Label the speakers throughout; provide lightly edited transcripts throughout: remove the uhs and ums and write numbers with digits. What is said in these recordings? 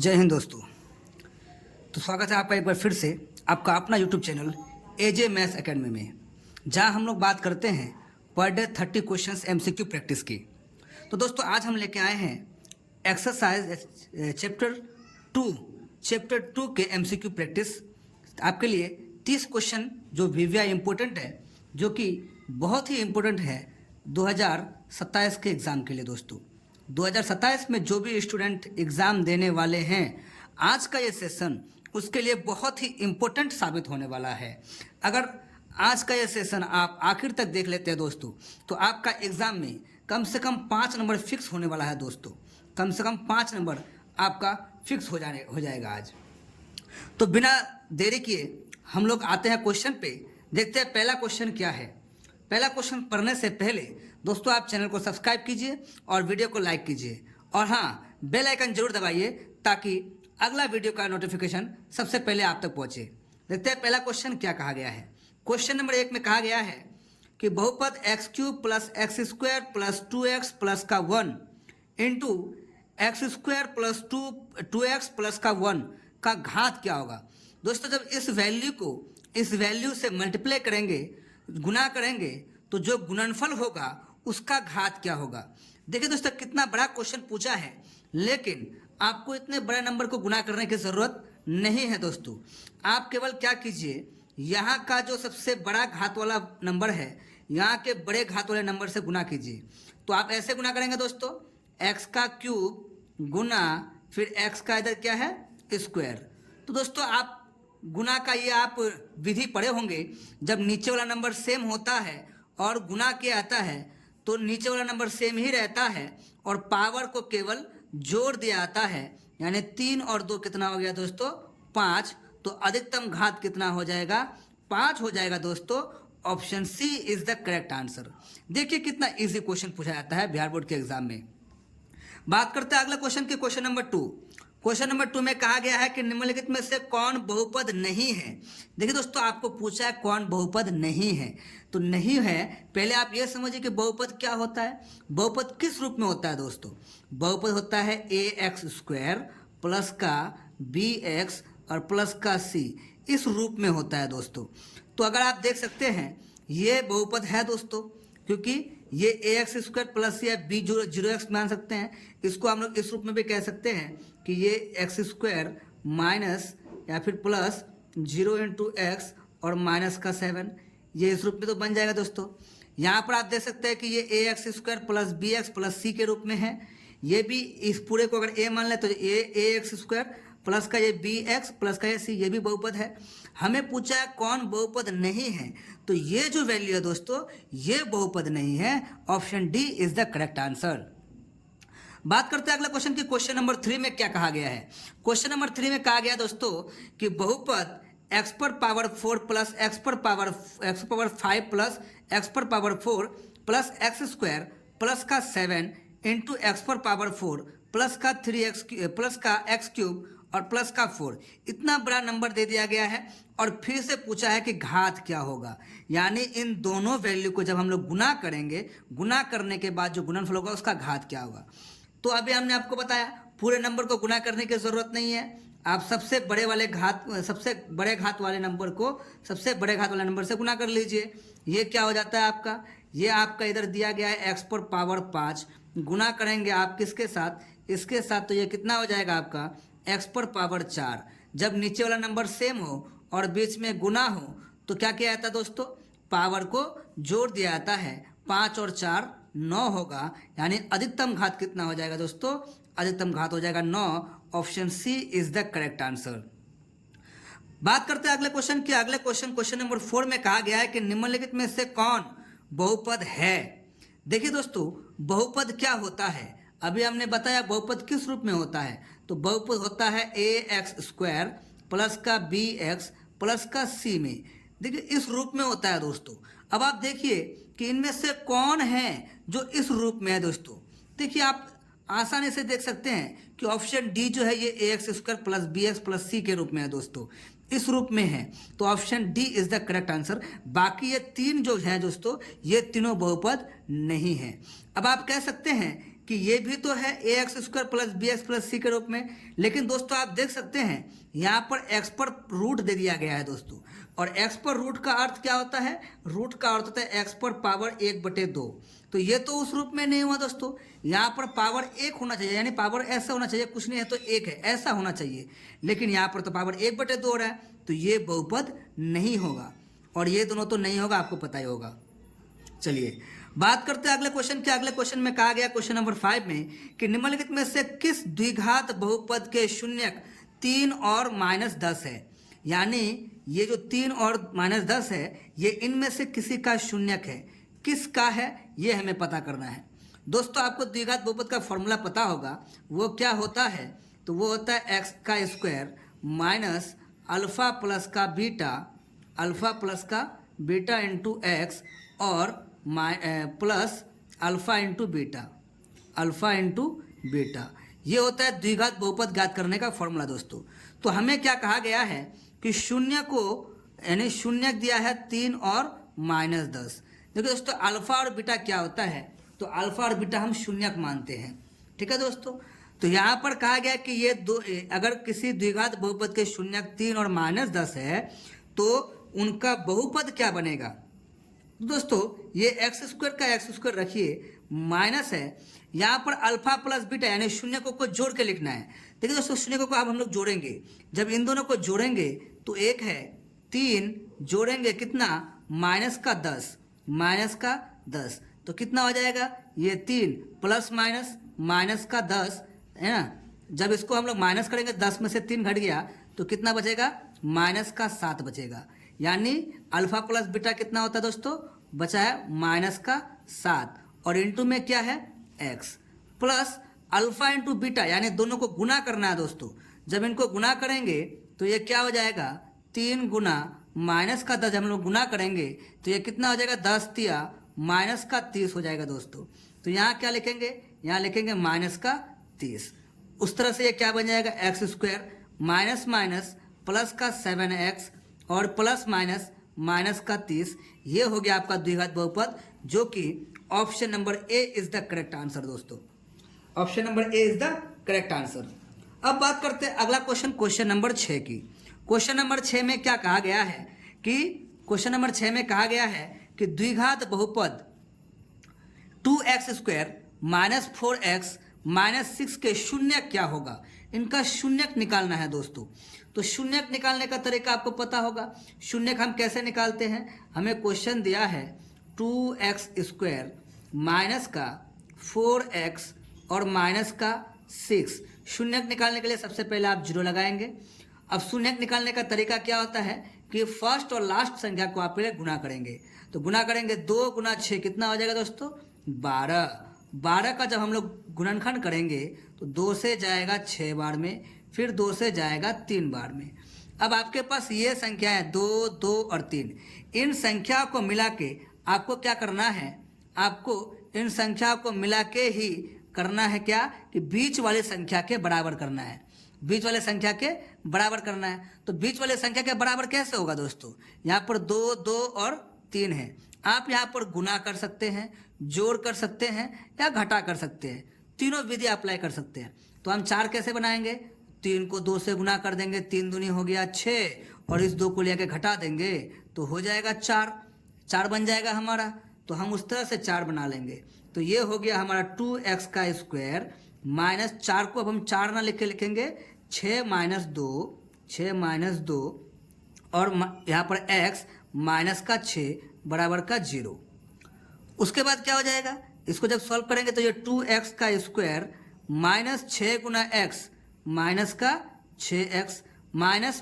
Speaker 1: जय हिंद दोस्तों। तो स्वागत है आपका एक बार फिर से आपका अपना यूट्यूब चैनल एजे मैथ्स एकेडमी में, जहां हम लोग बात करते हैं per day 30 questions MCQ practice की। तो दोस्तों आज हम लेके आए हैं एक्सरसाइज चैप्टर 2 के एमसीक्यू प्रैक्टिस आपके लिए 30 क्वेश्चन जो वीवीआई इम्पोर्टेंट है, जो कि बहुत ही इम्पोर्टेंट है 2027 के एग्ज़ाम के लिए। दोस्तों 2027 में जो भी स्टूडेंट एग्ज़ाम देने वाले हैं, आज का ये सेशन उसके लिए बहुत ही इम्पोर्टेंट साबित होने वाला है। अगर आज का ये सेशन आप आखिर तक देख लेते हैं दोस्तों, तो आपका एग्ज़ाम में कम से कम 5 नंबर फिक्स होने वाला है। दोस्तों कम से कम 5 नंबर आपका फिक्स हो जाएगा आज। तो बिना देरी किए हम लोग आते हैं क्वेश्चन पे, देखते हैं पहला क्वेश्चन क्या है। पहला क्वेश्चन पढ़ने से पहले दोस्तों आप चैनल को सब्सक्राइब कीजिए और वीडियो को लाइक कीजिए, और हाँ, बेल आइकन जरूर दबाइए ताकि अगला वीडियो का नोटिफिकेशन सबसे पहले आप तक पहुँचे। देखते हैं पहला क्वेश्चन क्या कहा गया है। क्वेश्चन नंबर 1 में कहा गया है कि बहुपद x cube plus x square plus 2x plus का 1 into x square plus 2x plus का 1 का घात क्या होगा। दोस्तों जब इस वैल्यू से मल्टीप्लाई करेंगे, गुना करेंगे, तो जो गुणनफल होगा उसका घात क्या होगा। देखिए दोस्तों कितना बड़ा क्वेश्चन पूछा है, लेकिन आपको इतने बड़े नंबर को गुना करने की ज़रूरत नहीं है। दोस्तों आप केवल क्या कीजिए, यहाँ का जो सबसे बड़ा घात वाला नंबर है, यहाँ के बड़े घात वाले नंबर से गुना कीजिए। तो आप ऐसे गुना करेंगे दोस्तों, एक्स का क्यूब गुना फिर एक्स का इधर क्या है स्क्वायर। तो दोस्तों आप गुना का ये आप विधि पढ़े होंगे, जब नीचे वाला नंबर सेम होता है और गुना किया आता है तो नीचे वाला नंबर सेम ही रहता है और पावर को केवल जोड़ दिया जाता है, यानी 3 और 2 कितना हो गया दोस्तों 5। तो अधिकतम घात कितना हो जाएगा 5 हो जाएगा दोस्तों। Option C is the correct answer. देखिए कितना इजी क्वेश्चन पूछा जाता है बिहार बोर्ड के एग्जाम में। बात करते हैं अगला क्वेश्चन के, क्वेश्चन नंबर 2। क्वेश्चन नंबर 2 में कहा गया है कि निम्नलिखित में से कौन बहुपद नहीं है। देखिए दोस्तों आपको पूछा है कौन बहुपद नहीं है, तो नहीं है पहले आप ये समझिए कि बहुपद क्या होता है। बहुपद किस रूप में होता है दोस्तों, बहुपद होता है ax स्क्वायर प्लस का bx और प्लस का c, इस रूप में होता है दोस्तों। तो अगर आप देख सकते हैं ये बहुपद है दोस्तों, क्योंकि ये ax स्क्वायर प्लस या b 0x मान सकते हैं। इसको हम लोग इस रूप में भी कह सकते हैं कि ये एक्स स्क्वायर माइनस या फिर प्लस 0 इंटू एक्स और माइनस का 7, ये इस रूप में तो बन जाएगा दोस्तों। यहाँ पर आप देख सकते हैं कि ये a x square plus b x plus c के रूप में है। ये भी इस पूरे को अगर ए मान ले तो ए एक्स स्क्वायर प्लस का ये बी एक्स प्लस का ये सी, ये भी बहुपद है। हमें पूछा है कौन बहुपद नहीं है, तो ये जो वैल्यू है दोस्तों ये बहुपद नहीं है। Option D is the correct answer. बात करते हैं अगला क्वेश्चन की, क्वेश्चन नंबर 3 में क्या कहा गया है। क्वेश्चन नंबर 3 में कहा गया दोस्तों कि बहुपद x पर पावर 4 प्लस x पर पावर 5 प्लस x पर power 4 plus x square plus का 7 इंटू एक्स पर पावर 4 प्लस का 3x प्लस का x क्यूब और प्लस का 4, इतना बड़ा नंबर दे दिया गया है और फिर से पूछा है कि घात क्या होगा। यानी इन दोनों वैल्यू को जब हम लोग गुना करेंगे, गुना करने के बाद जो गुणनफल होगा उसका घात क्या होगा। तो अभी हमने आपको बताया पूरे नंबर को गुना करने की ज़रूरत नहीं है। आप सबसे बड़े घात वाले नंबर को सबसे बड़े घात वाले नंबर से गुना कर लीजिए। ये क्या हो जाता है आपका, ये आपका इधर दिया गया है एक्स पर पावर 5, गुना करेंगे आप किसके साथ, इसके साथ, तो ये कितना हो जाएगा आपका एक्स पर पावर 4। जब नीचे वाला नंबर सेम हो और बीच में गुना हो तो क्या किया जाता है दोस्तों, पावर को जोड़ दिया जाता है। 5 और 4 9 होगा, यानी अधिकतम घात कितना हो जाएगा दोस्तों, अधिकतम घात हो जाएगा 9। Option C is the correct answer. बात करते हैं अगले क्वेश्चन की। अगले क्वेश्चन नंबर 4 में कहा गया है कि निम्नलिखित में से कौन बहुपद है। देखिए दोस्तों बहुपद क्या होता है, अभी हमने बताया बहुपद किस रूप में होता है। तो बहुपद होता है ए एक्स स्क्वायर प्लस का बी एक्स प्लस का सी में। देखिए इस रूप में होता है दोस्तों। अब आप देखिए कि इनमें से कौन है जो इस रूप में है दोस्तों। देखिए आप आसानी से देख सकते हैं कि ऑप्शन डी जो है ये a x square plus b x plus c के रूप में है दोस्तों, इस रूप में है। तो option D is the correct answer. बाकी ये 3 जो है दोस्तों ये तीनों बहुपद नहीं है। अब आप कह सकते हैं कि ये भी तो है a x square plus b x plus c के रूप में, लेकिन दोस्तों आप देख सकते हैं यहाँ पर एक्स पर रूट दे दिया गया है दोस्तों। और एक्स पर रूट का अर्थ क्या होता है? रूट का अर्थ होता है एक्स पर पावर 1/2। तो ये तो उस रूप में नहीं हुआ दोस्तों, यहाँ पर पावर 1 होना चाहिए, यानी पावर ऐसा होना चाहिए, कुछ नहीं है तो 1 है, ऐसा होना चाहिए, लेकिन यहाँ पर तो पावर 1/2 हो रहा है, तो ये बहुपद नहीं होगा। और ये दोनों तो नहीं होगा, आपको पता ही होगा। चलिए बात करते हैं अगले क्वेश्चन के। अगले क्वेश्चन में कहा गया क्वेश्चन नंबर 5 में कि निम्नलिखित में से किस द्विघात बहुपद के शून्यक 3 और -10 है। यानी ये जो 3 और -10 है, ये इनमें से किसी का शून्यक है, किसका है ये हमें पता करना है। दोस्तों आपको द्विघात बहुपद का फॉर्मूला पता होगा, वो क्या होता है? तो वो होता है एक्स का स्क्वायर माइनस अल्फ़ा प्लस का बीटा इंटू एक्स और प्लस अल्फ़ा इंटू बीटा। ये होता है द्विघात बहुपद ज्ञात करने का फॉर्मूला दोस्तों। तो हमें क्या कहा गया है कि शून्य को, यानी शून्य दिया है 3 और -10। देखिए दोस्तों अल्फ़ा और बीटा क्या होता है, तो अल्फ़ा और बीटा हम शून्यक मानते हैं, ठीक है दोस्तों। तो यहाँ पर कहा गया कि ये दो, अगर किसी द्विघात बहुपद के शून्यक 3 और -10 है तो उनका बहुपद क्या बनेगा। तो दोस्तों ये एक्स स्क्वायर का एक्स स्क्वायर रखिए, माइनस है, यहाँ पर अल्फा प्लस बीटा यानी शून्य को जोड़ के लिखना है। देखिए दोस्तों शून्य को अब हम लोग जोड़ेंगे, जब इन दोनों को जोड़ेंगे तो एक है 3 जोड़ेंगे कितना -10 तो कितना हो जाएगा ये 3 प्लस माइनस का 10 है ना। जब इसको हम लोग माइनस करेंगे 10 में से 3 घट गया तो कितना बचेगा -7 बचेगा। यानी अल्फा प्लस बीटा कितना होता है दोस्तों, बचा है -7 और इंटू में क्या है x plus alpha into beta, यानी दोनों को गुना करना है दोस्तों। जब इनको गुना करेंगे तो ये क्या हो जाएगा 3 गुना माइनस का 10, हम लोग गुना करेंगे तो ये कितना हो जाएगा 10 तिया -30 हो जाएगा दोस्तों। तो यहाँ क्या लिखेंगे, यहाँ लिखेंगे -30। उस तरह से ये क्या बन जाएगा एक्स स्क्वायर माइनस प्लस का 7x और प्लस माइनस का 30। ये हो गया आपका द्विघात बहुपद, जो कि option number A is the correct answer दोस्तों। Option number A is the correct answer. अब बात करते हैं अगला क्वेश्चन नंबर 6 की। क्वेश्चन नंबर 6 में क्या कहा गया है कि क्वेश्चन नंबर 6 में कहा गया है कि द्विघात बहुपद 2x² -4x -6 के शून्यक क्या होगा। इनका शून्यक निकालना है दोस्तों। तो शून्यक निकालने का तरीका आपको पता होगा। शून्यक हम कैसे निकालते हैं, हमें क्वेश्चन दिया है 2x² माइनस का 4x और माइनस का 6। शून्यक निकालने के लिए सबसे पहले आप 0 लगाएंगे। अब शून्यक निकालने का तरीका क्या होता है कि फर्स्ट और लास्ट संख्या को आप पहले गुना करेंगे। तो गुना करेंगे 2 गुना 6 कितना हो जाएगा दोस्तों 12 का जब हम लोग गुणनखंड करेंगे तो 2 से जाएगा 6 बार में, फिर 2 से जाएगा 3 बार में। अब आपके पास ये संख्या है 2, 2 और 3। इन संख्या को मिला के आपको क्या करना है, आपको इन संख्या को मिला के ही करना है क्या कि बीच वाली संख्या के बराबर करना है। बीच वाले संख्या के बराबर करना है। तो बीच वाले संख्या के बराबर कैसे होगा दोस्तों, यहाँ पर 2, 2 और 3 है। आप यहाँ पर गुना कर सकते हैं, जोड़ कर सकते हैं या घटा कर सकते हैं, तीनों विधि अप्लाई कर सकते हैं। तो हम 4 कैसे बनाएंगे, 3 को 2 से गुना कर देंगे, 3 दूनी हो गया 6 और इस 2 को लेकर घटा देंगे तो हो जाएगा 4 बन जाएगा हमारा। तो हम उस तरह से 4 बना लेंगे। तो ये हो गया हमारा 2x² माइनस 4 को अब हम 4 ना लिखेंगे 6 - 2 और यहाँ पर x माइनस का 6 बराबर का 0। उसके बाद क्या हो जाएगा, इसको जब सॉल्व करेंगे तो ये 2x² माइनस 6 गुना x माइनस का 6x माइनस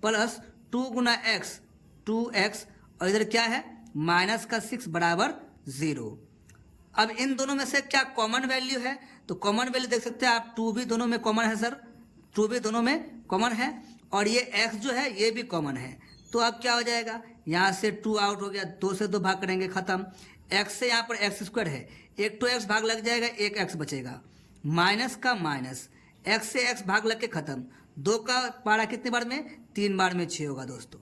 Speaker 1: प्लस 2 गुना x 2x और इधर क्या है माइनस का 6 बराबर 0। अब इन दोनों में से क्या कॉमन वैल्यू है, तो कॉमन वैल्यू देख सकते हैं आप, 2 भी दोनों में कॉमन है सर, 2 भी दोनों में कॉमन है और ये x जो है ये भी कॉमन है। तो अब क्या हो जाएगा, यहाँ से 2 आउट हो गया, 2 से 2 भाग करेंगे खत्म। x से यहाँ पर x² है, एक 2x भाग लग जाएगा, एक x बचेगा, माइनस का माइनस, x से x भाग लग के खत्म। 2 का पारा कितने बार में, 3 बार में 6 होगा दोस्तों।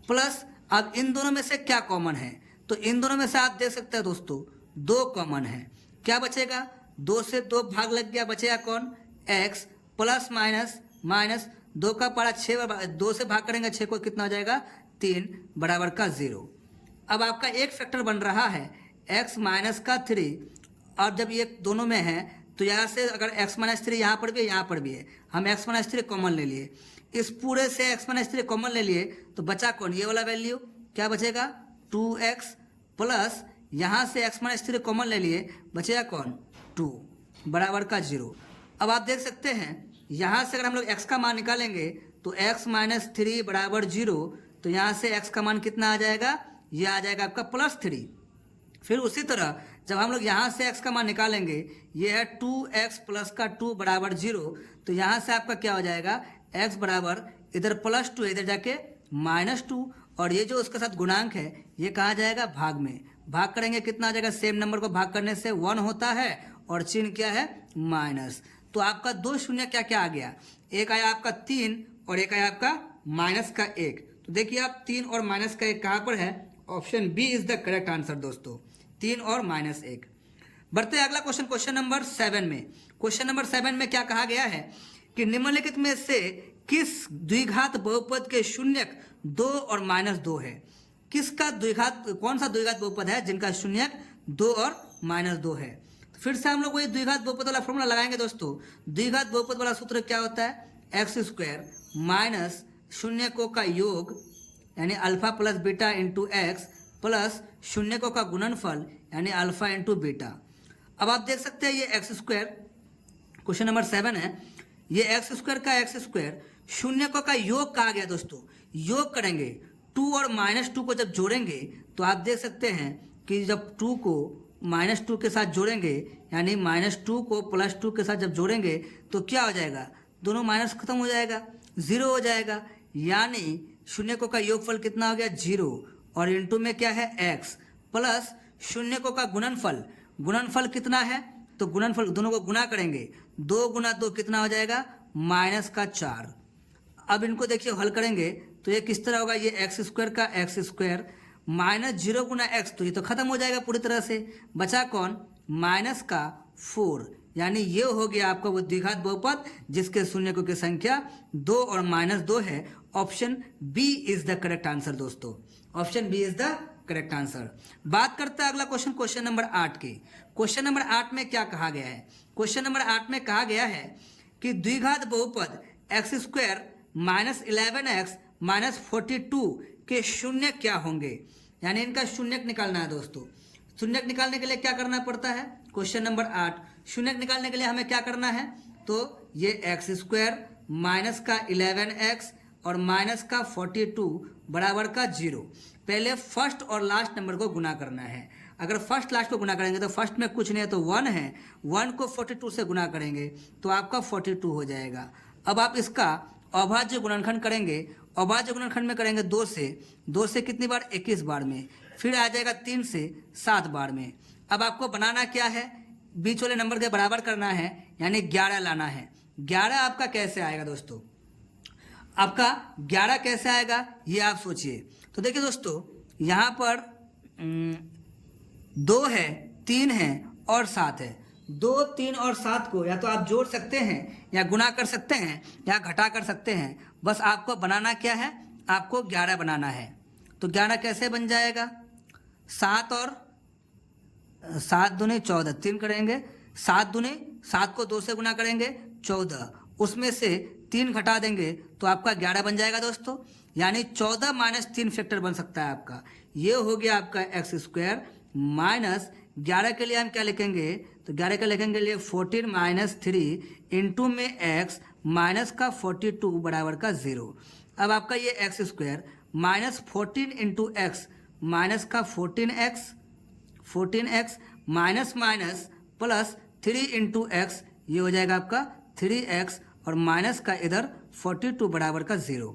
Speaker 1: प्लस अब इन दोनों में से क्या कॉमन है, तो इन दोनों में से आप देख सकते हैं दोस्तों 2 कॉमन है, क्या बचेगा 2 से 2 भाग लग गया, बचेगा कौन, x प्लस माइनस माइनस 2 का पारा 6, 2 से भाग करेंगे 6 को, कितना हो जाएगा 3 बराबर का 0। अब आपका एक फैक्टर बन रहा है x माइनस का 3, और जब ये दोनों में है तो यहाँ से अगर x माइनस 3 यहाँ पर भी है, यहाँ पर भी है, हम x माइनस 3 कॉमन ले लिए, इस पूरे से x माइनस 3 कॉमन ले लिए तो बचा कौन, ये वाला वैल्यू क्या बचेगा 2x प्लस यहाँ से x माइनस 3 कॉमन ले लिए, बचेगा कौन 2 बराबर का 0। अब आप देख सकते हैं यहाँ से अगर हम लोग x का मान निकालेंगे तो x माइनस 3 बराबर 0, तो यहाँ से x का मान कितना आ जाएगा, ये आ जाएगा आपका प्लस 3। फिर उसी तरह जब हम लोग यहाँ से x का मान निकालेंगे, ये है 2x प्लस का 2 बराबर 0, तो यहाँ से आपका क्या हो जाएगा x बराबर इधर प्लस 2 इधर जाके माइनस 2, और ये जो उसके साथ गुणांक है ये कहाँ जाएगा, भाग में, भाग करेंगे कितना आ जाएगा, सेम नंबर को भाग करने से 1 होता है और चिन्ह क्या है माइनस। तो आपका 2 शून्य क्या क्या आ गया, एक आया आपका 3 और एक आया आपका माइनस का 1। तो देखिए आप 3 और माइनस का 1 कहाँ पर है, option B is the correct answer दोस्तों, 3 और माइनस 1। बढ़ते हैं अगला क्वेश्चन, क्वेश्चन नंबर 7 में। क्वेश्चन नंबर 7 में क्या कहा गया है कि निम्नलिखित में से किस द्विघात बहुपद के शून्यक 2 और माइनस 2 है। किसका द्विघात, कौन सा द्विघात बहुपद है जिनका शून्यक 2 और माइनस 2 है। तो फिर से हम लोग वही द्विघात बहुपद वाला फॉर्मूला लगाएंगे दोस्तों। द्विघात बहुपद वाला सूत्र क्या होता है, एक्स स्क्वायर माइनस शून्यकों का योग यानी alpha plus beta into x plus शून्यकों का गुणनफल यानी अल्फा इंटू बीटा। अब आप देख सकते हैं ये एक्स स्क्वायर, क्वेश्चन नंबर 7 है, ये एक्स स्क्वायर का एक्स स्क्वायर शून्यकों का योग कहा गया दोस्तों। योग करेंगे 2 और माइनस 2 को जब जोड़ेंगे तो आप देख सकते हैं कि जब 2 को माइनस 2 के साथ जोड़ेंगे यानी माइनस 2 को प्लस 2 के साथ जब जोड़ेंगे तो क्या हो जाएगा, दोनों माइनस खत्म हो जाएगा, 0 हो जाएगा, यानी शून्यकों का योगफल कितना हो गया 0, और इंटू में क्या है x प्लस शून्यकों का गुणनफल, गुणनफल कितना है तो गुणनफल दोनों को गुना करेंगे, 2 गुना 2 कितना हो जाएगा माइनस का 4। अब इनको देखिए हल करेंगे तो ये किस तरह होगा, ये एक्स स्क्वायर का एक्स स्क्वायर माइनस 0 गुना एक्स, तो ये तो खत्म हो जाएगा पूरी तरह से, बचा कौन माइनस का 4, यानी ये हो गया आपका वो द्विघात बहुपद जिसके शून्यकों की संख्या 2 और माइनस 2 है। Option B is the correct answer दोस्तों, option B is the correct answer. बात करते हैं अगला क्वेश्चन, क्वेश्चन नंबर 8 की। क्वेश्चन नंबर 8 में क्या कहा गया है, क्वेश्चन नंबर 8 में कहा गया है कि द्विघात बहुपद x square minus 11x minus 42 के शून्य क्या होंगे, यानी इनका शून्यक निकालना है दोस्तों। शून्यक निकालने के लिए क्या करना पड़ता है, क्वेश्चन नंबर 8, शून्यक निकालने के लिए हमें क्या करना है, तो ये एक्स स्क्वायर माइनस का 11x और माइनस का 42 बराबर का 0, पहले फर्स्ट और लास्ट नंबर को गुना करना है। अगर फर्स्ट लास्ट को गुना करेंगे तो फर्स्ट में कुछ नहीं है तो 1 है, 1 को 42 से गुना करेंगे तो आपका 42 हो जाएगा। अब आप इसका अभाज्य गुणनखंड करेंगे, अभाज्य गुणनखंड में करेंगे 2 से कितनी बार 21 बार में, फिर आ जाएगा 3 से 7 बार में। अब आपको बनाना क्या है, बीच वाले नंबर के बराबर करना है यानी 11 लाना है। 11 आपका कैसे आएगा दोस्तों, आपका 11 कैसे आएगा ये आप सोचिए। तो देखिए दोस्तों यहाँ पर 2 है, 3 है और 7 है, 2, 3 और 7 को या तो आप जोड़ सकते हैं या गुना कर सकते हैं या घटा कर सकते हैं, बस आपको बनाना क्या है, आपको 11 बनाना है। तो 11 कैसे बन जाएगा, 7 और 7 दूनी 14, 3 करेंगे, 7 दूनी 7 को 2 से गुना करेंगे 14, उसमें से 3 घटा देंगे तो आपका 11 बन जाएगा दोस्तों, यानी 14 माइनस 3 फैक्टर बन सकता है आपका। ये हो गया आपका एक्स स्क्वायर माइनस 11 के लिए हम क्या लिखेंगे, तो 11 का लिखेंगे लिए 14 माइनस 3 इंटू में एक्स माइनस का 42 बराबर का 0। अब आपका ये x square minus 14 into x minus का 14x minus minus plus 3 into x, ये हो जाएगा आपका 3x और माइनस का इधर 42 बराबर का 0।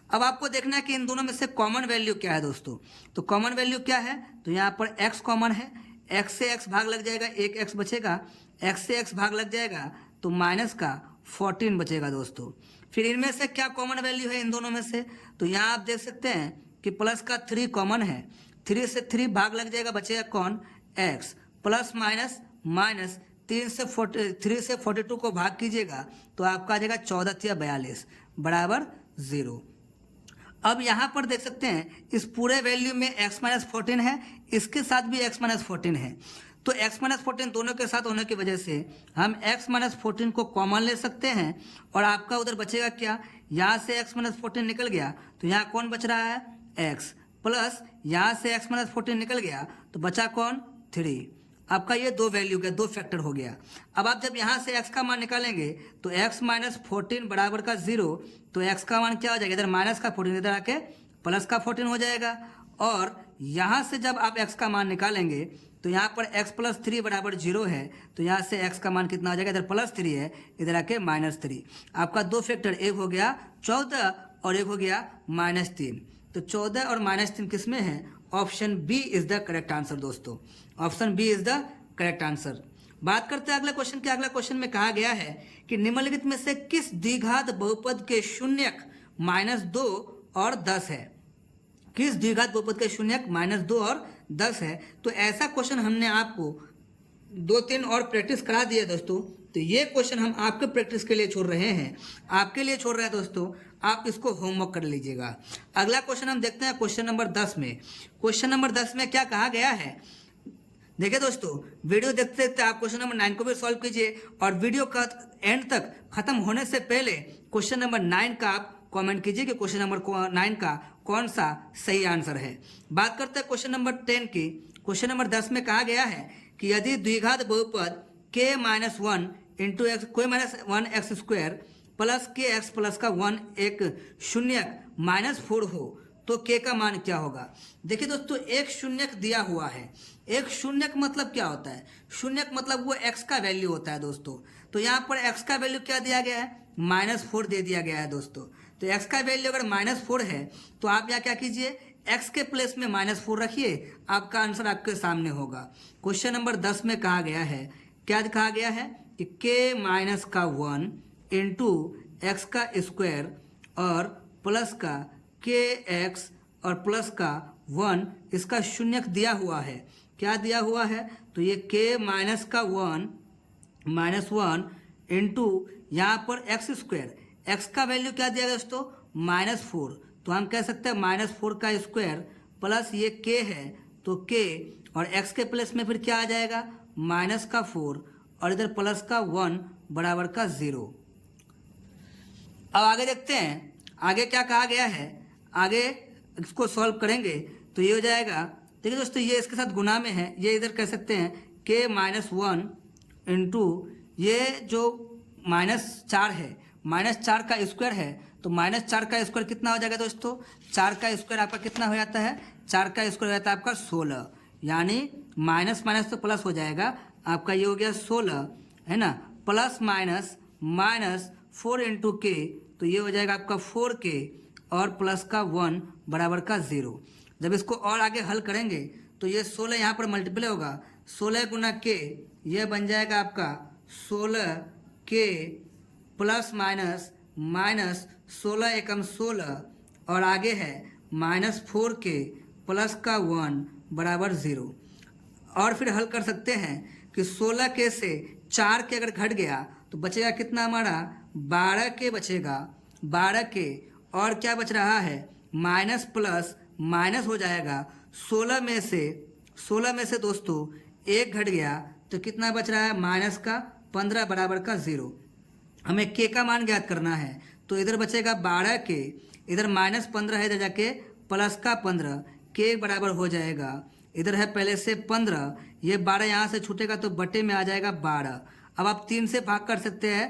Speaker 1: अब आपको देखना है कि इन दोनों में से कॉमन वैल्यू क्या है दोस्तों। तो कॉमन वैल्यू क्या है, तो यहाँ पर x कॉमन है, x से x भाग लग जाएगा, एक x बचेगा, x से x भाग लग जाएगा तो माइनस का 14 बचेगा दोस्तों। फिर इनमें से क्या कॉमन वैल्यू है इन दोनों में से, तो यहाँ आप देख सकते हैं कि प्लस का 3 कॉमन है, 3 से 3 भाग लग जाएगा, बचेगा कौन x, प्लस माइनस माइनस 3 से 42 को भाग कीजिएगा तो आपका आ जाएगा 14 या 42 बराबर 0। अब यहाँ पर देख सकते हैं इस पूरे वैल्यू में x माइनस 14 है, इसके साथ भी x माइनस 14 है, तो x माइनस 14 दोनों के साथ होने की वजह से हम x माइनस 14 को कॉमन ले सकते हैं और आपका उधर बचेगा क्या, यहाँ से x माइनस 14 निकल गया तो यहाँ कौन बच रहा है x, प्लस यहाँ से x माइनस 14 निकल गया तो बचा कौन 3। आपका ये दो वैल्यू का दो फैक्टर हो गया। अब आप जब यहाँ से x का मान निकालेंगे तो x माइनस 14 बराबर का 0, तो x का मान क्या हो जाएगा, इधर माइनस का 14 इधर आके प्लस का 14 हो जाएगा। और यहाँ से जब आप x का मान निकालेंगे तो यहाँ पर x प्लस 3 बराबर 0 है, तो यहाँ से x का मान कितना हो जाएगा, इधर प्लस 3 है, इधर आके माइनस 3। आपका दो फैक्टर, एक हो गया 14 और एक हो गया माइनस 3। तो 14 और माइनस 3 किस में है, option B is the correct answer दोस्तों, option B is the correct answer. बात करते हैं अगले क्वेश्चन के। अगला क्वेश्चन में कहा गया है कि निम्नलिखित में से किस द्विघात बहुपद के शून्यक -2 और 10 है, किस द्विघात बहुपद के शून्यक -2 और 10 है। तो ऐसा क्वेश्चन हमने आपको 2-3 और प्रैक्टिस करा दिया दोस्तों, तो ये क्वेश्चन हम आपके प्रैक्टिस के लिए छोड़ रहे हैं, आपके लिए छोड़ रहे हैं दोस्तों, आप इसको होमवर्क कर लीजिएगा। अगला क्वेश्चन हम देखते हैं क्वेश्चन नंबर 10 में। क्वेश्चन नंबर 10 में क्या कहा गया है, देखिए दोस्तों, वीडियो देखते देखते आप क्वेश्चन नंबर 9 को भी सॉल्व कीजिए और वीडियो का एंड तक खत्म होने से पहले क्वेश्चन नंबर 9 का आप कमेंट कीजिए कि क्वेश्चन नंबर 9 का कौन सा सही आंसर है। बात करते हैं क्वेश्चन नंबर 10 की। क्वेश्चन नंबर 10 में कहा गया है कि यदि द्विघात बहुपद k माइनस 1 इंटू एक्स कोई माइनस 1x स्क्वायर प्लस के एक्स प्लस का 1 एक शून्यक -4 हो तो k का मान क्या होगा। देखिए दोस्तों, एक शून्यक दिया हुआ है। एक शून्यक मतलब क्या होता है, शून्यक मतलब वो x का वैल्यू होता है दोस्तों। तो यहाँ पर x का वैल्यू क्या दिया गया है, -4 दे दिया गया है दोस्तों। तो x का वैल्यू अगर -4 है तो आप यहाँ क्या कीजिए, x के प्लेस में -4 रखिए, आपका आंसर आपके सामने होगा। क्वेश्चन नंबर 10 में कहा गया है, क्या कहा गया है कि k माइनस का 1 इंटू एक्स का स्क्वायर और प्लस का के एक्स और प्लस का 1 इसका शून्यक दिया हुआ है। क्या दिया हुआ है, तो ये k माइनस का 1 इंटू यहाँ पर एक्स स्क्वायर, एक्स का वैल्यू क्या दिया गया दोस्तों -4, तो हम कह सकते हैं -4 का स्क्वायर प्लस ये k है तो k और x के प्लेस में फिर क्या आ जाएगा -4 और इधर प्लस का 1 बराबर का 0। अब आगे देखते हैं आगे क्या कहा गया है। आगे इसको सॉल्व करेंगे तो ये हो जाएगा, देखिए दोस्तों, ये इसके साथ गुना में है, ये इधर कह सकते हैं k माइनस 1 इंटू ये जो -4 है, -4 का स्क्वायर है, तो -4 का स्क्वायर कितना हो जाएगा दोस्तों, 4 का स्क्वायर आपका कितना हो जाता है, 4 का स्क्वायर हो जाता है आपका 16, यानी माइनस माइनस तो प्लस हो जाएगा, आपका ये हो गया 16 है ना, प्लस माइनस 4 इंटू के, तो ये हो जाएगा आपका 4k और प्लस का 1 बराबर का 0। जब इसको और आगे हल करेंगे तो ये 16 यहाँ पर मल्टीप्लाई होगा, 16 गुना k, ये बन जाएगा आपका 16k प्लस माइनस 16 एकम 16 और आगे है -4k प्लस का 1 बराबर 0। और फिर हल कर सकते हैं कि 16k से 4k अगर घट गया तो बचेगा कितना हमारा 12k बचेगा, 12k और क्या बच रहा है माइनस प्लस माइनस हो जाएगा, 16 में से दोस्तों एक घट गया तो कितना बच रहा है -15 बराबर का 0। हमें k का मान ज्ञात करना है तो इधर बचेगा 12k, इधर -15 है, इधर जाके प्लस का 15, k बराबर हो जाएगा, इधर है पहले से 15, ये 12 यहाँ से छूटेगा तो बटे में आ जाएगा 12। अब आप 3 से भाग कर सकते हैं,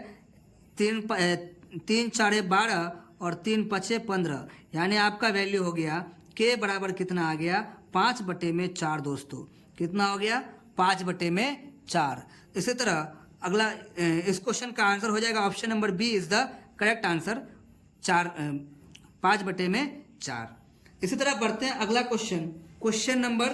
Speaker 1: 3 4 12 और 3 5 15, यानी आपका वैल्यू हो गया k बराबर कितना आ गया 5/4 दोस्तों, कितना हो गया 5/4। इसी तरह अगला इस क्वेश्चन का आंसर हो जाएगा option number B is the correct answer, 5/4। इसी तरह बढ़ते हैं अगला क्वेश्चन नंबर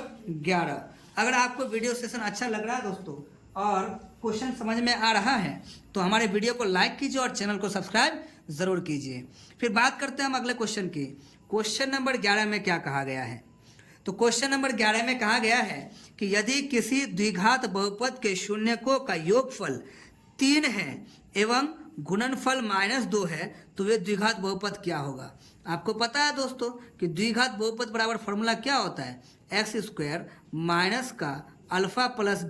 Speaker 1: 11। अगर आपको वीडियो सेशन अच्छा लग रहा है दोस्तों और क्वेश्चन समझ में आ रहा है तो हमारे वीडियो को लाइक कीजिए और चैनल को सब्सक्राइब ज़रूर कीजिए। फिर बात करते हैं हम अगले क्वेश्चन की। क्वेश्चन नंबर 11 में क्या कहा गया है, तो क्वेश्चन नंबर 11 में कहा गया है कि यदि किसी द्विघात बहुपद के शून्यकों का योगफल 3 है एवं गुणनफल -2 है तो वे द्विघात बहुपद क्या होगा। आपको पता है दोस्तों कि द्विघात बहुपद बराबर फॉर्मूला क्या होता है, एक्स स्क्वायर माइनस का अल्फा प्लस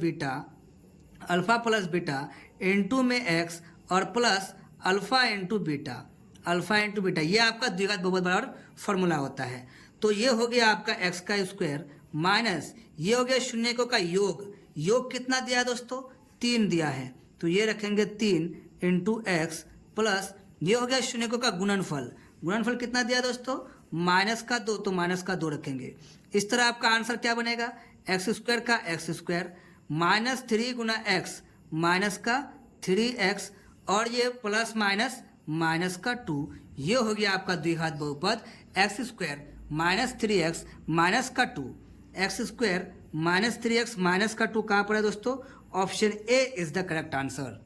Speaker 1: बीटा इंटू में एक्स और प्लस अल्फा इंटू बीटा, ये आपका द्विघात बहुपद बराबर फॉर्मूला होता है। तो ये हो गया आपका एक्स का स्क्वायर माइनस ये हो गया शून्यकों का योग कितना दिया है दोस्तों, 3 दिया है, तो ये रखेंगे 3 इंटू एक्स प्लस ये हो गया शून्यकों का गुणनफल कितना दिया दोस्तों, -2, तो -2 रखेंगे। इस तरह आपका आंसर क्या बनेगा, एक्स स्क्वायर का एक्स स्क्वायर -3 गुना एक्स माइनस का 3x और ये प्लस माइनस का 2, ये हो गया आपका द्विघात बहुपद एक्स स्क्वायर -3x माइनस का 2, एक्स स्क्वायर -3x माइनस का 2 कहाँ पर है दोस्तों, option A is the correct answer.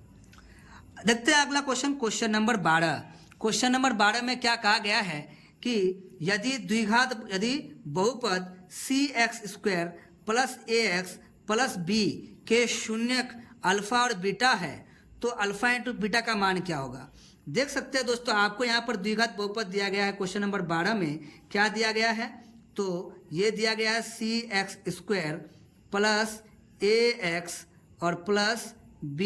Speaker 1: देखते हैं अगला क्वेश्चन नंबर 12। क्वेश्चन नंबर 12 में क्या कहा गया है कि यदि बहुपद cx² plus ax plus b के शून्यक अल्फा और बीटा है तो अल्फा इंटू बीटा का मान क्या होगा। देख सकते हैं दोस्तों आपको यहाँ पर द्विघात बहुपद दिया गया है। क्वेश्चन नंबर 12 में क्या दिया गया है, तो ये दिया गया है cx² प्लस ax और प्लस b।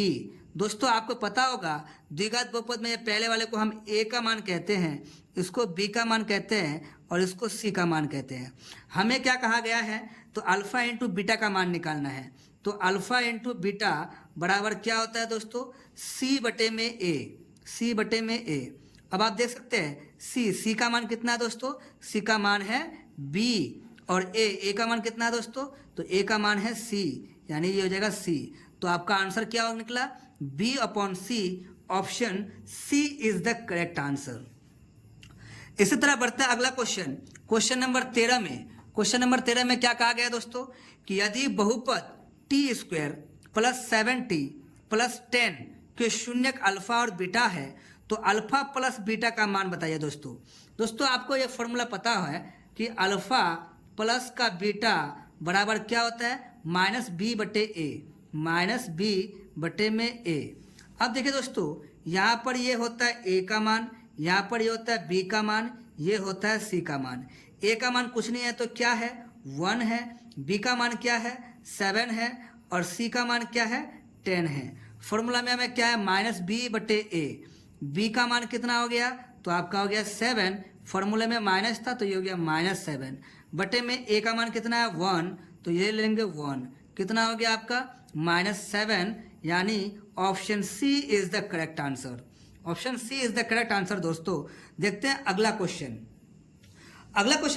Speaker 1: दोस्तों आपको पता होगा द्विघात बहुपद में पहले वाले को हम a का मान कहते हैं, इसको b का मान कहते हैं और इसको c का मान कहते हैं। हमें क्या कहा गया है, तो अल्फा इंटू बीटा का मान निकालना है। तो अल्फा इंटू बीटा बराबर क्या होता है दोस्तों, c बटे में a। अब आप देख सकते हैं c का मान कितना है दोस्तों, c का मान है b और a का मान कितना है दोस्तों, तो a का मान है c, यानी ये हो जाएगा c। तो आपका आंसर क्या निकला, B/C, option C is the correct answer. इसी तरह बढ़ते हैं अगला क्वेश्चन नंबर 13 में। क्वेश्चन नंबर 13 में क्या कहा गया दोस्तों कि यदि बहुपद t² प्लस 7t प्लस 10 के शून्यक अल्फा और बीटा है तो अल्फा प्लस बीटा का मान बताइए। दोस्तों आपको ये फॉर्मूला पता है कि अल्फा प्लस का बीटा बराबर क्या होता है, -b बटे में a। अब देखिए दोस्तों यहाँ पर ये होता है a का मान, यहाँ पर ये होता है b का मान, ये होता है c का मान। a का मान कुछ नहीं है तो क्या है, 1 है, b का मान क्या है, 7 है और c का मान क्या है, 10 है। फॉर्मूला में हमें क्या है, -b बटे a। b का मान कितना हो गया, तो आपका हो गया 7, फॉर्मूले में माइनस था तो ये हो गया -7 बटे में a का मान कितना है 1, तो ये लेंगे 1, कितना हो गया आपका -7, यानी option C is the correct answer. Option C is the correct answer. दोस्तों देखते हैं अगला क्वेश्चन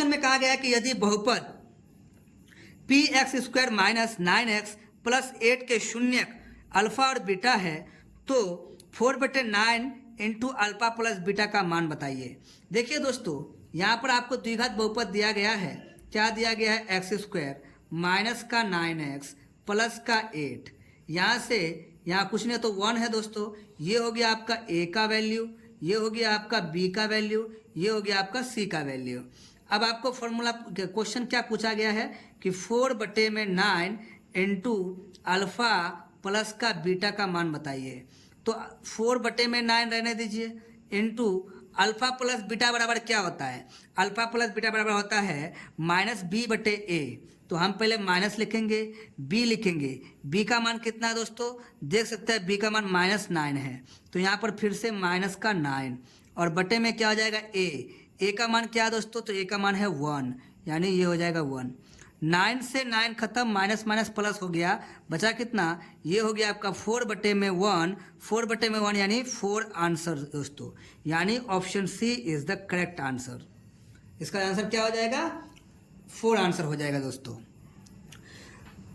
Speaker 1: में कहा गया है कि यदि बहुपद px² माइनस 9x प्लस 8 के शून्यक अल्फा और बीटा है तो 4/9 इंटू अल्फा प्लस बीटा का मान बताइए। देखिए दोस्तों यहाँ पर आपको द्विघात बहुपद दिया गया है, क्या दिया गया है, x² माइनस का 9x प्लस का 8, यहाँ से यहाँ कुछ नहीं तो 1 है दोस्तों। ये हो गया आपका a का वैल्यू, ये हो गया आपका b का वैल्यू, ये हो गया आपका c का वैल्यू। अब आपको फॉर्मूला क्वेश्चन क्या पूछा गया है कि 4/9 इंटू अल्फा प्लस का बीटा का मान बताइए। तो 4/9 रहने दीजिए इंटू अल्फा प्लस बीटा बराबर क्या होता है, अल्फा प्लस बीटा बराबर होता है -b बटे a। तो हम पहले माइनस लिखेंगे, b लिखेंगे, b का मान कितना है दोस्तों, देख सकते हैं b का मान -9 है, तो यहाँ पर फिर से माइनस का 9 और बटे में क्या हो जाएगा a का मान क्या है दोस्तों, तो a का मान है 1, यानी ये हो जाएगा 1। 9 से 9 खत्म, माइनस माइनस प्लस हो गया, बचा कितना, ये हो गया आपका 4/1, 4/1 यानी 4 आंसर दोस्तों, यानी option C is the correct answer. इसका आंसर क्या हो जाएगा, 4 आंसर हो जाएगा दोस्तों।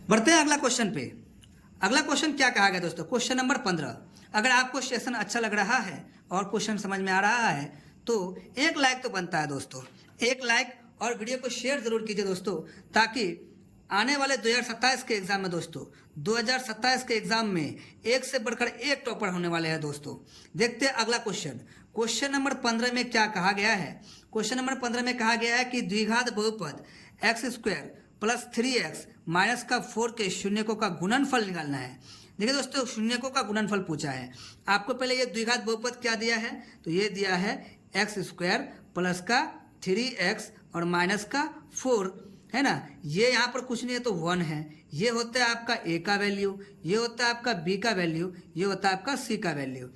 Speaker 1: बढ़ते हैं अगला क्वेश्चन पे। अगला क्वेश्चन क्या कहा गया दोस्तों, क्वेश्चन नंबर 15। अगर आपको सेशन अच्छा लग रहा है और क्वेश्चन समझ में आ रहा है तो 1 लाइक तो बनता है दोस्तों, 1 लाइक और वीडियो को शेयर जरूर कीजिए दोस्तों, ताकि आने वाले 2027 के एग्जाम में दोस्तों 2027 के एग्जाम में एक से बढ़कर एक टॉपर होने वाले हैं दोस्तों। देखते हैं अगला क्वेश्चन नंबर 15 में क्या कहा गया है। क्वेश्चन नंबर 15 में कहा गया है कि द्विघात बहुपद x² प्लस 3x माइनस का 4 के शून्यकों का गुणनफल निकालना है। देखिए दोस्तों, शून्यकों का गुणनफल पूछा है आपको। पहले ये द्विघात बहुपद क्या दिया है, तो ये दिया है एक्स स्क्वायर प्लस का 3x और माइनस का 4, है ना। ये यहाँ पर कुछ नहीं है तो 1 है। ये होता है आपका a का वैल्यू, ये होता है आपका b का वैल्यू, ये होता है आपका c का वैल्यू।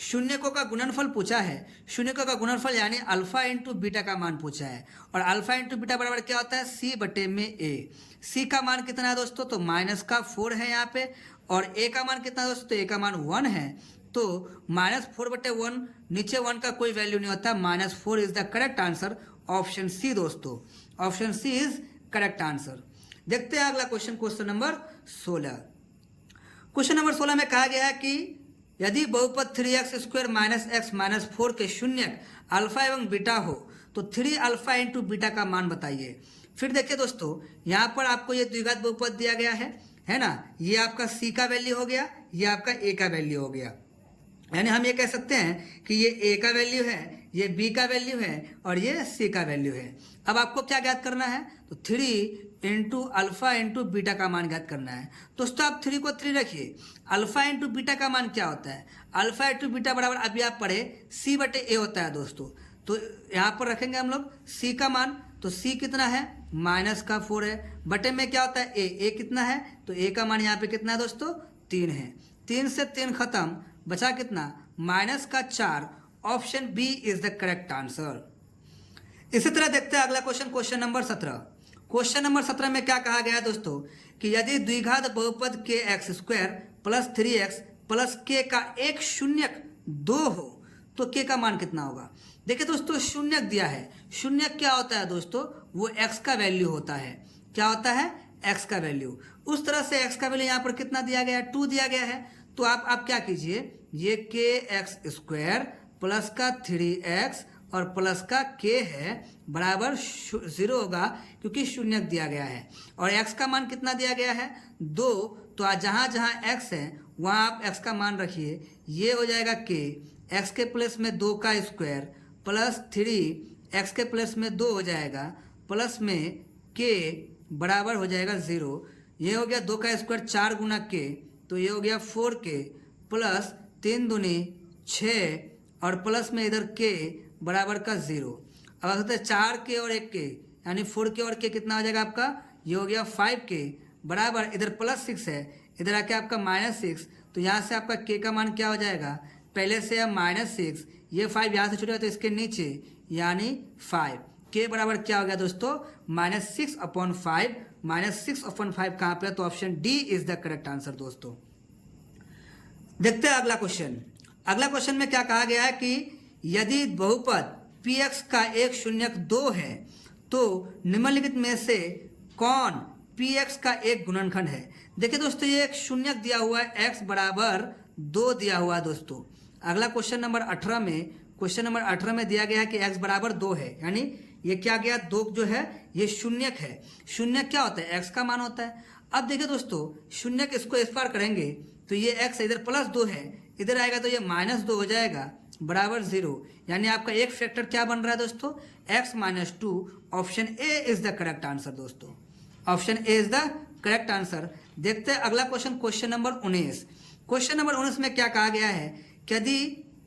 Speaker 1: शून्यकों का गुणनफल पूछा है। शून्यकों का गुणनफल यानी अल्फा इंटू बीटा का मान पूछा है, और अल्फा इंटू बीटा बराबर क्या होता है, c बटे में a। c का मान कितना है दोस्तों, तो माइनस का 4 है यहाँ पे, और a का मान कितना है दोस्तों, तो a का मान 1 है। तो -4 बटे 1, नीचे 1 का कोई वैल्यू नहीं होता, -4 is the correct answer, option C दोस्तों, option C is correct answer. देखते हैं अगला question, question number 16। Question number 16 में कहा गया है कि यदि बहुपद 3x square minus x minus 4 के शून्यक अल्फा एवं बीटा हो तो 3 अल्फा इंटू बीटा का मान बताइए। फिर देखिए दोस्तों, यहाँ पर आपको ये द्विघात बहुपद दिया गया है ना। ये आपका c का वैल्यू हो गया, ये आपका a का वैल्यू हो गया। यानी हम ये कह सकते हैं कि ये a का वैल्यू है, ये b का वैल्यू है, और ये c का वैल्यू है। अब आपको क्या ज्ञात करना है, तो 3 इंटू अल्फा इंटू बीटा का मान ज्ञात करना है। दोस्तों आप 3 को 3 रखिए, अल्फा इंटू बीटा का मान क्या होता है, अल्फा इंटू बीटा बराबर अभी आप पढ़े c बटे a होता है दोस्तों। तो यहाँ पर रखेंगे हम लोग c का मान, तो c कितना है, -4 है, बटे में क्या होता है a कितना है, तो a का मान यहाँ पे कितना है दोस्तों, 3 है। 3 से 3 खत्म, बचा कितना, -4। Option B is the correct answer. इसी तरह देखते हैं अगला क्वेश्चन, क्वेश्चन नंबर 17। क्वेश्चन नंबर 17 में क्या कहा गया है दोस्तों, कि यदि द्विघात बहुपद के x square plus 3x plus के का एक शून्यक 2 हो तो के का मान कितना होगा। देखिए दोस्तों, शून्यक दिया है। शून्यक क्या होता है दोस्तों, वो x का वैल्यू होता है। क्या होता है, x का वैल्यू। उस तरह से x का वैल्यू यहाँ पर कितना दिया गया है, 2 दिया गया है। तो आप क्या कीजिए, ये के एक्स स्क्वायर प्लस का 3x और प्लस का k है बराबर 0 होगा, क्योंकि शून्यक दिया गया है। और x का मान कितना दिया गया है, 2। तो जहाँ जहाँ x है वहाँ आप x का मान रखिए। ये हो जाएगा k, x के प्लस में 2 का स्क्वायर प्लस 3 x के प्लस में 2 हो जाएगा, प्लस में k बराबर हो जाएगा 0। ये हो गया 2 का स्क्वायर 4 गुना k, तो ये हो गया 4k प्लस 3 दूनी 6 और प्लस में इधर k बराबर का 0। अब आ सकते हैं 4k और 1k, यानी 4k और k कितना हो जाएगा आपका, ये हो गया 5k बराबर, इधर प्लस 6 है, इधर आके आपका -6। तो यहाँ से आपका k का मान क्या हो जाएगा, पहले से है -6, ये 5 यहाँ से छूटेगा तो इसके नीचे यानी 5। k बराबर क्या हो गया दोस्तों, -6/5। -6/5 कहाँ पे है, तो option D is the correct answer दोस्तों। देखते हैं अगला क्वेश्चन। अगला क्वेश्चन में क्या कहा गया है कि यदि बहुपद px का एक शून्यक 2 है तो निम्नलिखित में से कौन px का एक गुणनखंड है। देखिए दोस्तों, ये एक शून्यक दिया हुआ है, x बराबर 2 दिया हुआ है दोस्तों। अगला क्वेश्चन नंबर 18 में, क्वेश्चन नंबर 18 में दिया गया है कि x बराबर 2 है, यानी ये क्या गया, 2 जो है ये शून्यक है। शून्यक क्या होता है, x का मान होता है। अब देखिए दोस्तों, शून्यक इसको इस पार करेंगे तो ये x इधर +2 है, इधर आएगा तो ये -2 हो जाएगा बराबर 0। यानी आपका एक फैक्टर क्या बन रहा है दोस्तों, x - 2। Option A is the correct answer दोस्तों, option A is the correct answer. देखते हैं अगला question, question number 19। Question number 19 में क्या कहा गया है कि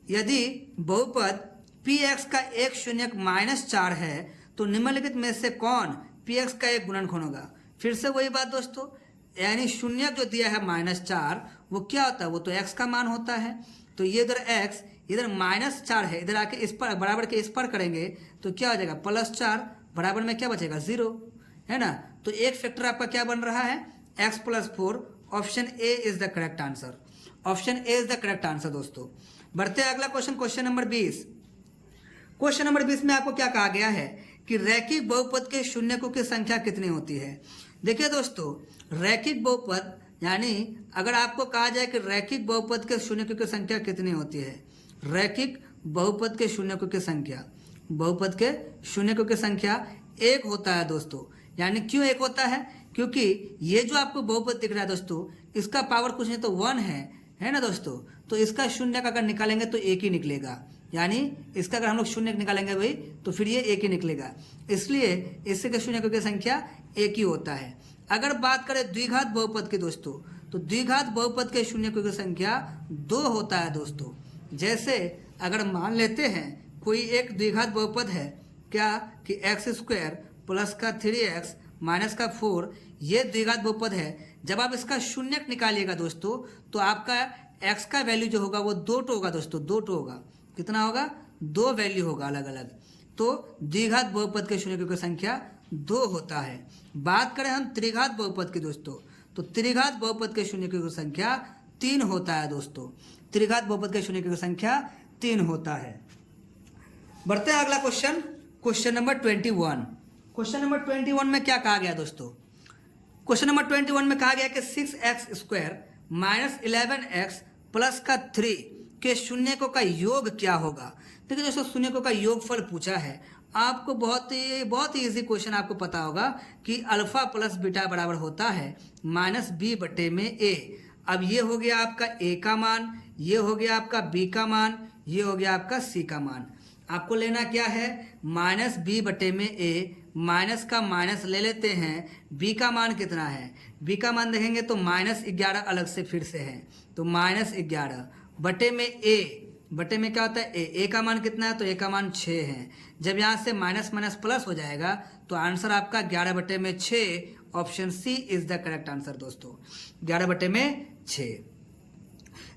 Speaker 1: यदि बहुपद px का एक शून्यक -4 है तो निम्नलिखित में से कौन px का एक गुणनखंड होगा। फिर से वही बात दोस्तों, यानी शून्यक जो दिया है -4 वो क्या होता है, वो तो x का मान होता है। तो ये इधर x, इधर -4 है, इधर आके इस पर बराबर के इस पर करेंगे तो क्या हो जाएगा, +4 बराबर में क्या बचेगा, 0, है ना। तो एक फैक्टर आपका क्या बन रहा है, x + 4। Option A is the correct answer, option A is the correct answer दोस्तों। बढ़ते हैं अगला question, question number 20। Question number 20 में आपको क्या कहा गया है कि रैखिक बहुपद के शून्यकों की संख्या कितनी होती है। देखिए दोस्तों, रैखिक बहुपद यानी अगर आपको कहा जाए कि रैखिक बहुपद के शून्यकों की संख्या कितनी होती है, रैखिक बहुपद के शून्यकों की संख्या, बहुपद के शून्यकों की संख्या 1 होता है दोस्तों। यानी क्यों 1 होता है, क्योंकि ये जो आपको बहुपद दिख रहा है दोस्तों, इसका पावर कुछ नहीं तो 1 है ना दोस्तों। तो इसका शून्यक अगर निकालेंगे तो 1 ही निकलेगा। यानी इसका अगर हम लोग शून्य निकालेंगे भाई तो फिर ये एक ही निकलेगा, इसलिए इससे के शून्य की संख्या एक ही होता है। अगर बात करें द्विघात बहुपद की दोस्तों, तो द्विघात बहुपद के शून्य की संख्या 2 होता है दोस्तों। जैसे अगर मान लेते हैं कोई एक द्विघात बहुपद है क्या कि x² प्लस का 3x माइनस का 4, ये द्विघात बहुपद है। जब आप इसका शून्य निकालिएगा दोस्तों तो आपका x का वैल्यू जो होगा वो 2 होगा दोस्तों, 2 होगा। कितना होगा? 2 वैल्यू होगा अलग अलग। तो द्विघात बहुपद के शून्य की संख्या 2 होता है। बात करें हम त्रिघात बहुपद की दोस्तों, तो त्रिघात बहुपद के शून्य की संख्या 3 होता है दोस्तों। त्रिघात बहुपद के शून्य की संख्या 3 होता है। बढ़ते हैं अगला question, question number 21। Question number 21 में क्या कहा गया दोस्तों? क्वेश्चन नंबर 21 में कहा गया कि 6x² माइनस 11x प्लस का 3 के शून्यकों का योग क्या होगा। देखिए दोस्तों, शून्यकों का योगफल पूछा है आपको। बहुत ही इजी क्वेश्चन, आपको पता होगा कि अल्फा प्लस बीटा बराबर होता है -b/a। अब ये हो गया आपका a का मान, ये हो गया आपका b का मान, ये हो गया आपका c का मान। आपको लेना क्या है? -b/a, माइनस का माइनस ले लेते हैं। b का मान कितना है? b का मान देखेंगे तो -11 अलग से फिर से है, तो -11 बटे में a, बटे में क्या होता है a का मान कितना है? तो a का मान 6 है। जब यहाँ से माइनस माइनस प्लस हो जाएगा तो आंसर आपका 11/6, option C is the correct answer दोस्तों, 11/6।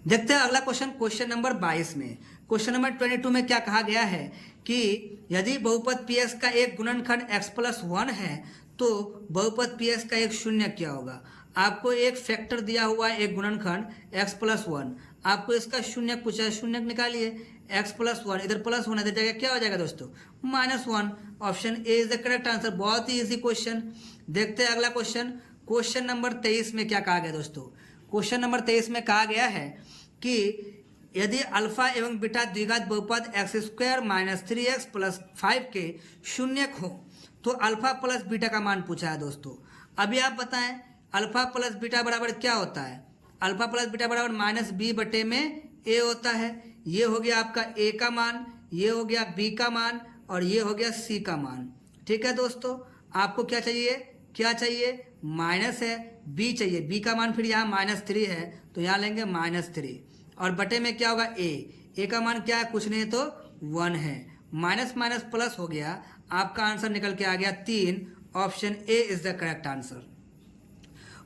Speaker 1: देखते हैं अगला क्वेश्चन, क्वेश्चन नंबर 22 में। क्वेश्चन नंबर 22 में क्या कहा गया है कि यदि बहुपद px का एक गुणनखंड x+1 है तो बहुपद px का एक शून्य क्या होगा। आपको एक फैक्टर दिया हुआ है, एक गुणनखंड x+1, आपको इसका शून्य पूछा है, शून्य निकालिए। x+1 इधर +1 इधर जाएगा, क्या हो जाएगा दोस्तों? -1, option A is the correct answer. बहुत ही इजी क्वेश्चन। देखते हैं अगला क्वेश्चन, क्वेश्चन नंबर 23 में क्या कहा गया दोस्तों? क्वेश्चन नंबर 23 में कहा गया है कि यदि अल्फा एवं बीटा द्विघात बहुपद x² माइनस 3x प्लस 5 के शून्यक हो तो अल्फा प्लस बीटा का मान पूछा है दोस्तों। अभी आप बताएं अल्फा प्लस बीटा बराबर क्या होता है? अल्फा प्लस बीटा बराबर -b/a होता है। ये हो गया आपका a का मान, ये हो गया b का मान और ये हो गया c का मान। ठीक है दोस्तों, आपको क्या चाहिए? क्या चाहिए? माइनस है, b चाहिए, b का मान फिर यहाँ -3 है तो यहाँ लेंगे -3 और बटे में क्या होगा a का मान क्या है? कुछ नहीं तो 1 है। माइनस माइनस प्लस हो गया, आपका आंसर निकल के आ गया 3, option A is the correct answer.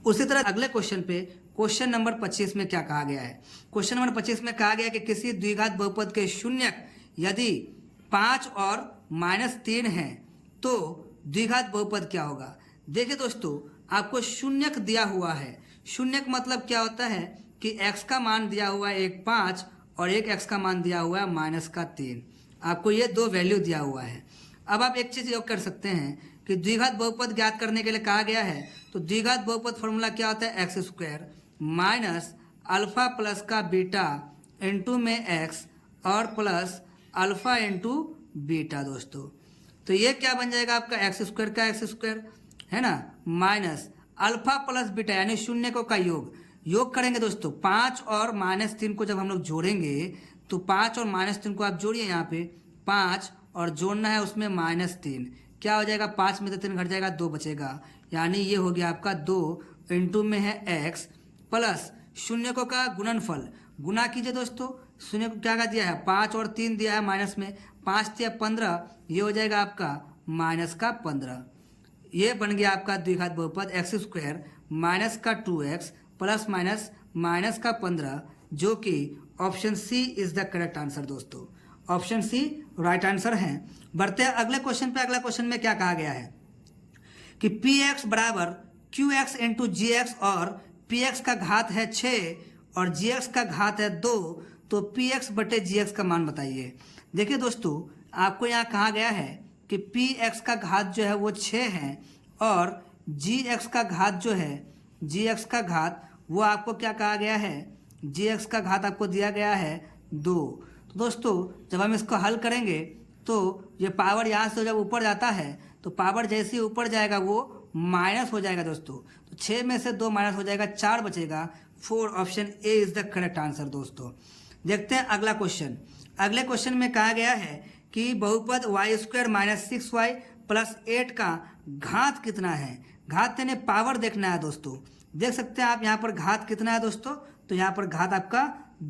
Speaker 1: उसी तरह अगले क्वेश्चन पे, क्वेश्चन नंबर 25 में क्या कहा गया है? क्वेश्चन नंबर 25 में कहा गया कि किसी द्विघात बहुपद के शून्यक यदि 5 और -3 है तो द्विघात बहुपद क्या होगा। देखिए दोस्तों, आपको शून्यक दिया हुआ है। शून्यक मतलब क्या होता है कि x का मान दिया हुआ है 5 और एक x का मान दिया हुआ है -3। आपको ये 2 वैल्यू दिया हुआ है। अब आप एक चीज़ योग कर सकते हैं कि द्विघात बहुपद ज्ञात करने के लिए कहा गया है, तो द्विघात बहुपद फॉर्मूला क्या होता है? x² माइनस अल्फा प्लस का बीटा इंटू में x और प्लस अल्फा इंटू बीटा दोस्तों। तो ये क्या बन जाएगा आपका x² का x² है ना, माइनस अल्फा प्लस बीटा यानी शून्यकों का योग करेंगे दोस्तों। 5 और -3 को जब हम लोग जोड़ेंगे तो 5 और -3 को आप जोड़िए, यहाँ पे 5 और जोड़ना है उसमें -3, क्या हो जाएगा? 5 में से 3 घट जाएगा, 2 बचेगा, यानी ये हो गया आपका 2 इंटू में है x प्लस शून्यकों का गुणनफल। गुना कीजिए दोस्तों, शून्य को क्या दिया है? 5 और 3 दिया है माइनस में, 5 दिया 15, ये हो जाएगा आपका -15। ये बन गया आपका द्विघात बहुपद x² माइनस का 2x प्लस माइनस का 15, जो कि option C is the correct answer दोस्तों। ऑप्शन सी राइट आंसर है। बढ़ते हैं अगले क्वेश्चन पे। अगला क्वेश्चन में क्या कहा गया है कि px बराबर qx इंटू जी और px का घात है 6 और gx का घात है 2, तो px/gx का मान बताइए। देखिए दोस्तों, आपको यहाँ कहा गया है कि px का घात जो है वो 6 है और gx का घात जो है, gx का घात वो आपको क्या कहा गया है? gx का घात आपको दिया गया है 2। तो दोस्तों, जब हम इसको हल करेंगे तो ये पावर यहाँ से जब ऊपर जाता है तो पावर जैसे ही ऊपर जाएगा वो माइनस हो जाएगा दोस्तों। तो 6 में से 2 माइनस हो जाएगा, 4 बचेगा, 4, option A is the correct answer दोस्तों। देखते हैं अगला क्वेश्चन। अगले क्वेश्चन में कहा गया है कि बहुपद Y square minus 6y plus 8 का घात कितना है। घात यानी पावर देखना है दोस्तों। देख सकते हैं आप यहाँ पर घात कितना है दोस्तों, तो यहाँ पर घात आपका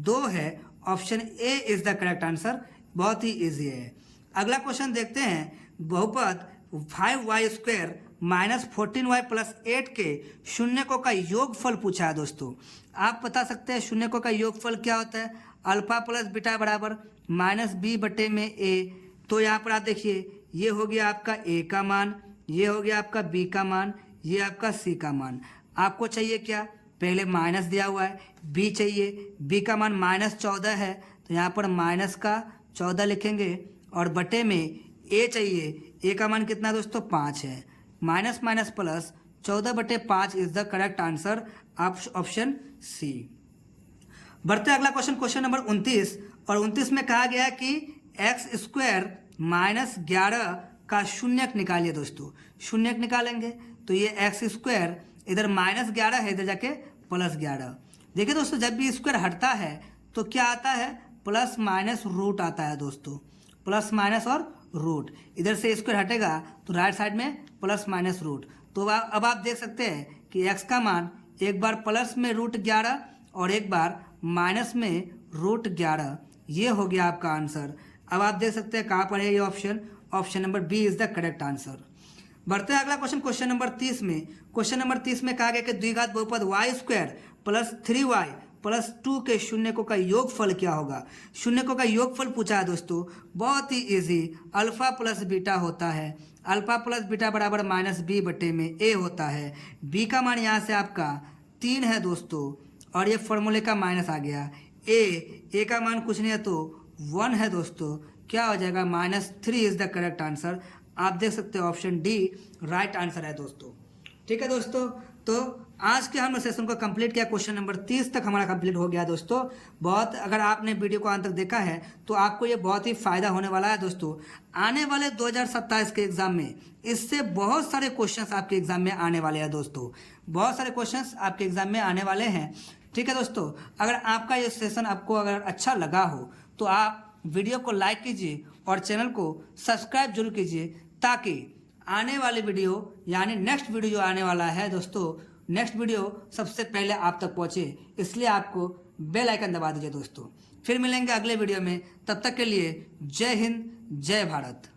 Speaker 1: 2 है। Option A is the correct answer. बहुत ही इजी है। अगला क्वेश्चन देखते हैं। बहुपद 5y square minus 14y plus 8 के शून्यकों का योगफल पूछा है दोस्तों। आप बता सकते हैं शून्यकों का योगफल क्या होता है। अल्फा प्लस बीटा बराबर माइनस बी बटे में ए। तो यहाँ पर आप देखिए, ये हो गया आपका ए का मान, ये हो गया आपका बी का मान, ये आपका सी का मान। आपको चाहिए क्या, पहले माइनस दिया हुआ है, बी चाहिए, बी का मान माइनस 14 है तो यहाँ पर माइनस का 14 लिखेंगे, और बटे में ए चाहिए, ए का मान कितना दोस्तों 5 है। माइनस माइनस प्लस 14 बटे 5 is the correct answer, option C. बढ़ते अगला क्वेश्चन, क्वेश्चन नंबर 29, और 29 में कहा गया कि एक्स स्क्वायर माइनस 11 का शून्यक निकालिए दोस्तों। शून्यक निकालेंगे तो ये एक्स स्क्वायर इधर माइनस 11 है, इधर जाके प्लस 11। देखिए दोस्तों, जब भी स्क्वायर हटता है तो क्या आता है, प्लस माइनस रूट आता है दोस्तों। प्लस माइनस और रूट, इधर से स्क्वायर हटेगा तो राइट साइड में प्लस माइनस रूट। तो अब आप देख सकते हैं कि एक्स का मान एक बार प्लस में रूट 11 और एक बार माइनस में रूट 11, ये हो गया आपका आंसर। अब आप देख सकते हैं कहाँ पर है ये option, option number B is the correct answer. बढ़ते हैं अगला क्वेश्चन, क्वेश्चन नंबर 30 में। क्वेश्चन नंबर 30 में कहा गया कि द्विघात बहुपद Y square plus 3y plus 2 के शून्यकों का योगफल क्या होगा। शून्यकों का योगफल पूछा है दोस्तों, बहुत ही इजी। अल्फा प्लस बीटा होता है, अल्फा प्लस बीटा बराबर माइनस बी बटे में ए होता है। बी का मान यहाँ से आपका 3 है दोस्तों, और ये फॉर्मूले का माइनस आ गया। ए का मान कुछ नहीं है तो 1 है दोस्तों, क्या हो जाएगा -3 इज द करेक्ट आंसर। आप देख सकते हो ऑप्शन डी राइट आंसर है दोस्तों। ठीक है दोस्तों, तो आज के हमने सेशन को कंप्लीट किया। क्वेश्चन नंबर 30 तक हमारा कंप्लीट हो गया दोस्तों। बहुत, अगर आपने वीडियो को अंत तक देखा है तो आपको ये बहुत ही फायदा होने वाला है दोस्तों। आने वाले 2027 के एग्जाम में इससे बहुत सारे क्वेश्चंस आपके एग्जाम में आने वाले हैं दोस्तों। बहुत सारे क्वेश्चंस आपके एग्जाम में आने वाले हैं। ठीक है दोस्तों, अगर आपका ये सेशन आपको अगर अच्छा लगा हो तो आप वीडियो को लाइक कीजिए और चैनल को सब्सक्राइब जरूर कीजिए, ताकि आने वाले वीडियो यानी नेक्स्ट वीडियो जो आने वाला है दोस्तों, नेक्स्ट वीडियो सबसे पहले आप तक पहुंचे। इसलिए आपको बेल आइकन दबा दीजिए दोस्तों। फिर मिलेंगे अगले वीडियो में, तब तक के लिए जय हिंद, जय भारत।